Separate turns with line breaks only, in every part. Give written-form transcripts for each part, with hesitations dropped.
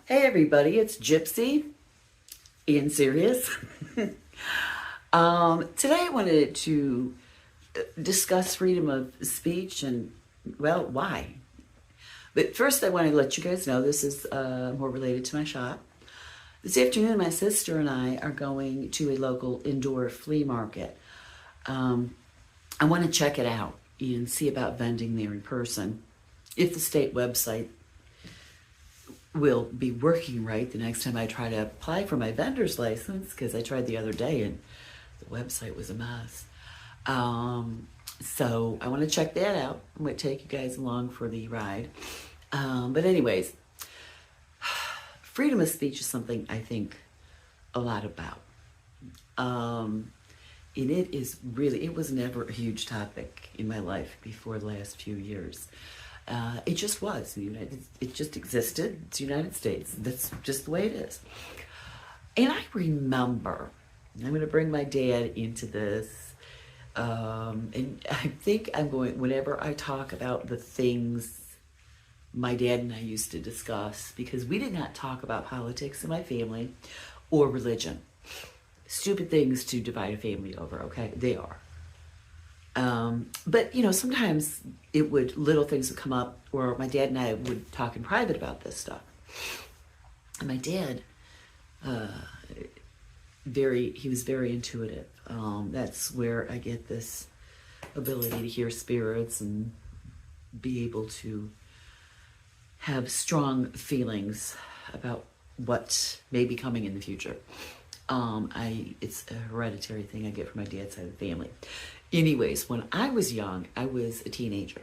Hey everybody, it's Gypsy, Ian Serious. Today I wanted to discuss freedom of speech and, well, why? But first I want to let you guys know this is more related to my shop. This afternoon my sister and I are going to a local indoor flea market. I want to check it out and see about vending there in person. If the state website will be working right the next time I try to apply for my vendor's license, because I tried the other day and the website was a mess. So I want to check that out. I'm going to take you guys along for the ride. But anyways, freedom of speech is something I think a lot about. And it was never a huge topic in my life before the last few years. It just was. It just existed. It's the United States. That's just the way it is. And I remember, I'm going to bring my dad into this, and I think I'm going, whenever I talk about the things my dad and I used to discuss, because we did not talk about politics in my family or religion. Stupid things to divide a family over, okay? They are. But sometimes little things would come up, or my dad and I would talk in private about this stuff. And my dad, he was very intuitive. That's where I get this ability to hear spirits and be able to have strong feelings about what may be coming in the future. It's a hereditary thing I get from my dad's side of the family. Anyways, when I was young, I was a teenager.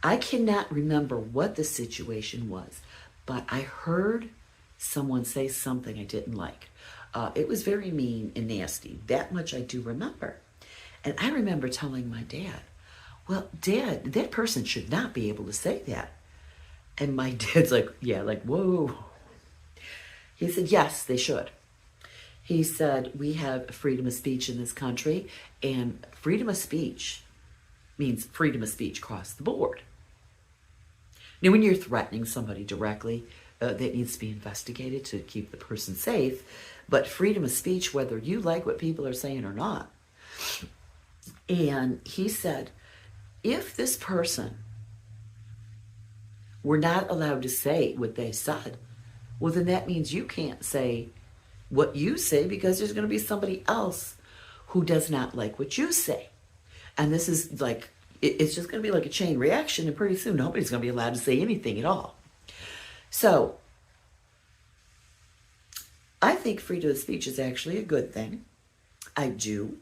I cannot remember what the situation was, but I heard someone say something I didn't like. It was very mean and nasty. That much I do remember. And I remember telling my dad, well, Dad, that person should not be able to say that. And my dad's like, yeah, like, whoa. He said, yes, they should. He said, we have freedom of speech in this country, and freedom of speech means freedom of speech across the board. Now, when you're threatening somebody directly, that needs to be investigated to keep the person safe, but freedom of speech, whether you like what people are saying or not. And he said, if this person were not allowed to say what they said, well, then that means you can't say what you say, because there's going to be somebody else who does not like what you say. And this is like, it's just going to be like a chain reaction, and pretty soon nobody's going to be allowed to say anything at all. So I think freedom of speech is actually a good thing. I do.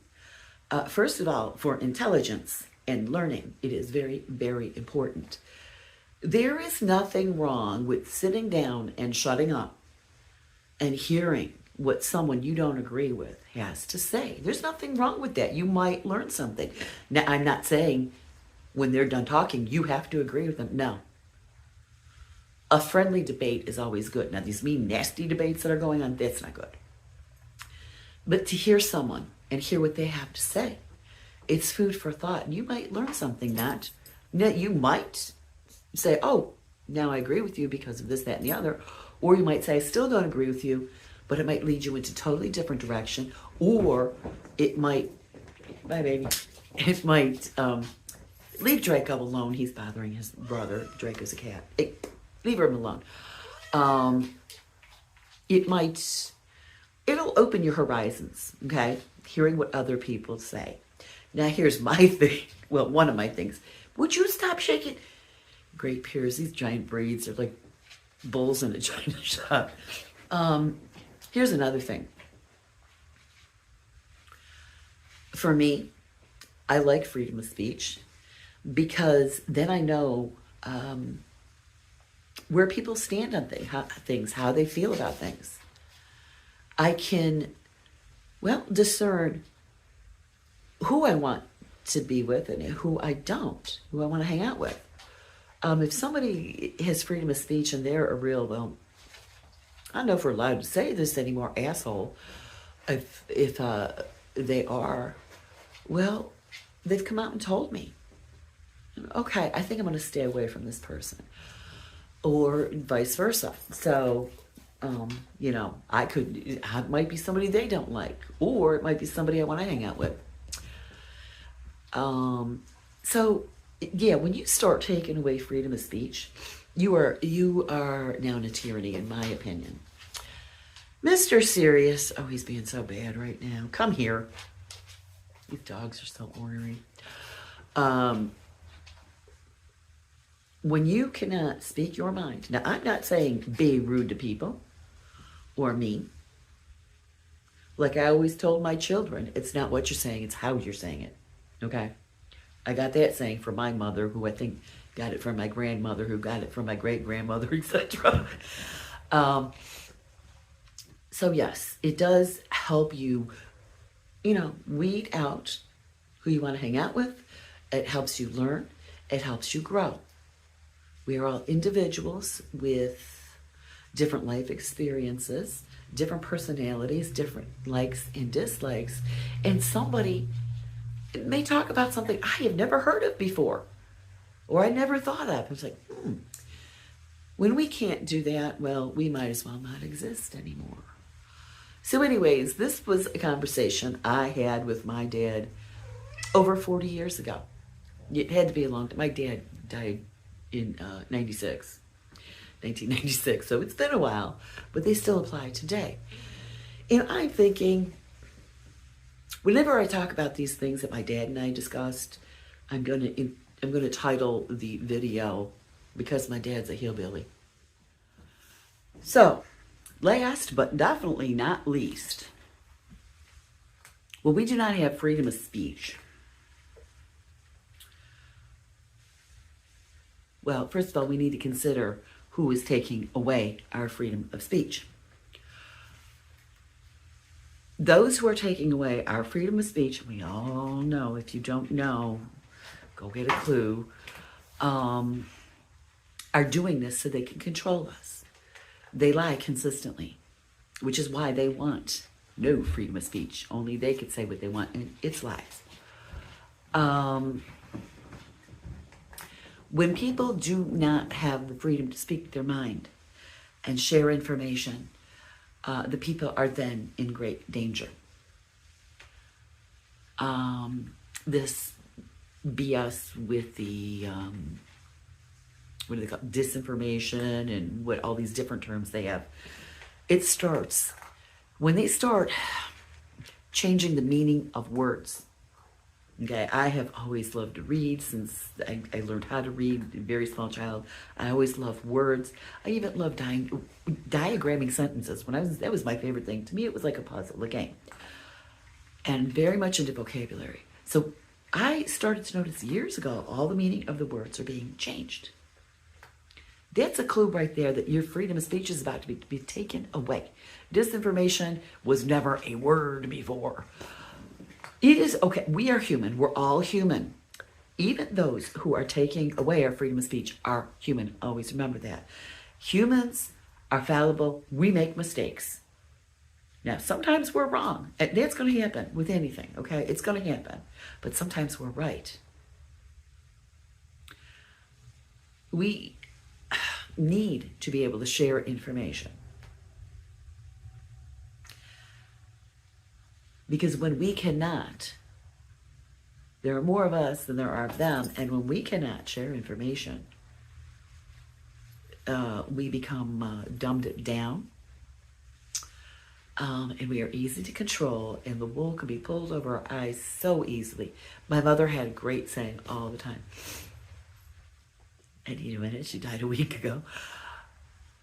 First of all, for intelligence and learning, it is very, very important. There is nothing wrong with sitting down and shutting up and hearing what someone you don't agree with has to say. There's nothing wrong with that. You might learn something. Now, I'm not saying when they're done talking, you have to agree with them. No. A friendly debate is always good. Now, these mean, nasty debates that are going on, that's not good. But to hear someone and hear what they have to say, it's food for thought. And you might learn something that you might say, oh, now I agree with you because of this, that, and the other. Or you might say, I still don't agree with you, but it might lead you into a totally different direction. Or it might, bye baby, it might leave Draco alone. He's bothering his brother. Draco's a cat. Leave him alone. It'll open your horizons, okay? Hearing what other people say. Now here's my thing. Well, one of my things. Would you stop shaking? Great Pyrenees, these giant breeds are like bulls in a china shop. Here's another thing. For me, I like freedom of speech because then I know where people stand on things, how they feel about things. I can, discern who I want to be with and who I don't, who I want to hang out with. If somebody has freedom of speech and they're a real, I don't know if we're allowed to say this anymore, asshole. If they are, they've come out and told me. Okay, I think I'm going to stay away from this person. or vice versa. So, you know, it might be somebody they don't like, or it might be somebody I want to hang out with. So, yeah, when you start taking away freedom of speech, you are now in a tyranny, in my opinion. Mr. Serious, oh, he's being so bad right now. Come here. These dogs are so ornery. When you cannot speak your mind, now I'm not saying be rude to people or mean. Like I always told my children, it's not what you're saying, it's how you're saying it. Okay? I got that saying from my mother, who I think got it from my grandmother, who got it from my great-grandmother, etc. So yes, it does help you, you know, weed out who you want to hang out with. It helps you learn. It helps you grow. We are all individuals with different life experiences, different personalities, different likes and dislikes. And somebody may talk about something I have never heard of before, or I never thought of. It's like, when we can't do that, well, we might as well not exist anymore. So anyways, this was a conversation I had with my dad over 40 years ago. It had to be a long time. My dad died in 1996. So it's been a while, but they still apply today. And I'm thinking, whenever I talk about these things that my dad and I discussed, I'm going to title the video, Because My Dad's a Hillbilly. So, last but definitely not least, well, we do not have freedom of speech. Well, first of all, we need to consider who is taking away our freedom of speech. Those who are taking away our freedom of speech, we all know, if you don't know, go get a clue, are doing this so they can control us. They lie consistently, which is why they want no freedom of speech. Only they could say what they want, and it's lies. When people do not have the freedom to speak their mind and share information, the people are then in great danger. This BS with the, what do they call it? Disinformation and what all these different terms they have. It starts when they start changing the meaning of words. Okay, I have always loved to read since I learned how to read, a very small child. I always loved words. I even loved diagramming sentences. That was my favorite thing. To me, it was like a puzzle, a game. And very much into vocabulary. So I started to notice years ago, all the meaning of the words are being changed. That's a clue right there that your freedom of speech is about to be taken away. Disinformation was never a word before. It is okay. We are human. We're all human. Even those who are taking away our freedom of speech are human. Always remember that. Humans are fallible. We make mistakes. Now, sometimes we're wrong. And that's going to happen with anything, okay? It's going to happen. But sometimes we're right. We need to be able to share information. Because when we cannot, there are more of us than there are of them, and when we cannot share information, we become dumbed down, and we are easy to control, and the wool can be pulled over our eyes so easily. My mother had a great saying all the time, and you know, and she died a week ago.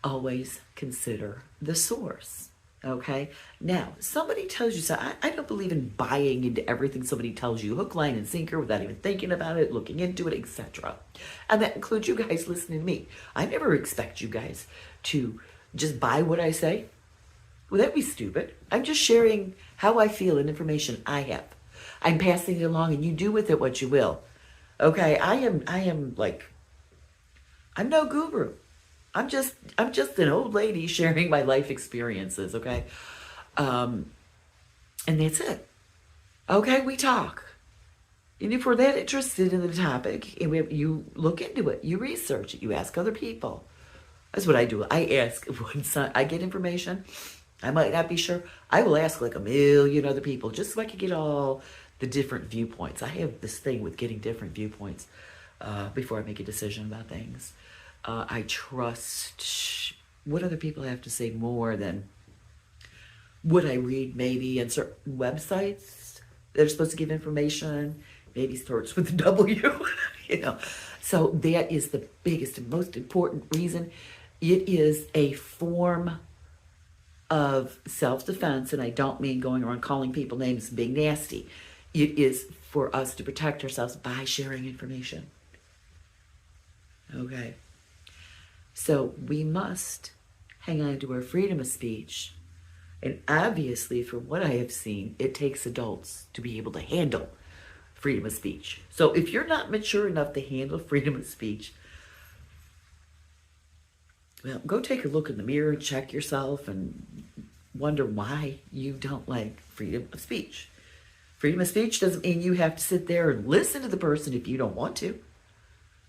Always consider the source. Okay, now somebody tells you so. I don't believe in buying into everything somebody tells you, hook, line, and sinker, without even thinking about it, looking into it, etc. And that includes you guys listening to me. I never expect you guys to just buy what I say. Well, that'd be stupid. I'm just sharing how I feel and information I have. I'm passing it along, and you do with it what you will. Okay, I'm no guru. I'm just an old lady sharing my life experiences, okay? And that's it. Okay, we talk. And if we're that interested in the topic, and you look into it, you research it, you ask other people. That's what I do. I ask once I get information. I might not be sure. I will ask like a million other people just so I can get all the different viewpoints. I have this thing with getting different viewpoints before I make a decision about things. I trust what other people have to say more than what I read maybe on certain websites that are supposed to give information. Maybe starts with a W, you know. So that is the biggest and most important reason. It is a form of self-defense, and I don't mean going around calling people names and being nasty. It is for us to protect ourselves by sharing information. Okay. So we must hang on to our freedom of speech. And obviously, from what I have seen, it takes adults to be able to handle freedom of speech. So if you're not mature enough to handle freedom of speech, well, go take a look in the mirror, check yourself, and wonder why you don't like freedom of speech. Freedom of speech doesn't mean you have to sit there and listen to the person if you don't want to.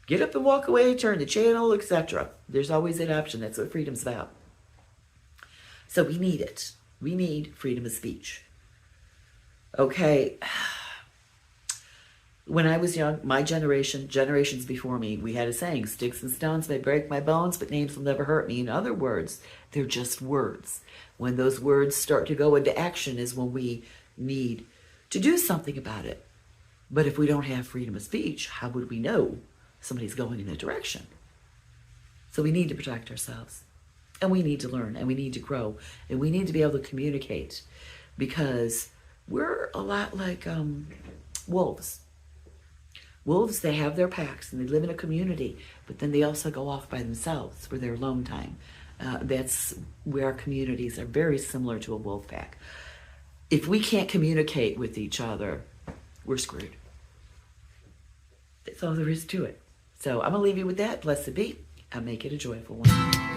Get up and walk away, turn the channel, etc. There's always that option. That's what freedom's about. So we need it. We need freedom of speech. Okay. When I was young, my generation, generations before me, we had a saying, sticks and stones may break my bones, but names will never hurt me. In other words, they're just words. When those words start to go into action is when we need to do something about it. But if we don't have freedom of speech, how would we know somebody's going in a direction? So we need to protect ourselves. And we need to learn, and we need to grow, and we need to be able to communicate, because we're a lot like wolves. Wolves, they have their packs, and they live in a community, but then they also go off by themselves for their alone time. That's where our communities are very similar to a wolf pack. If we can't communicate with each other, we're screwed. That's all there is to it. So I'm going to leave you with that. Blessed be, and make it a joyful one.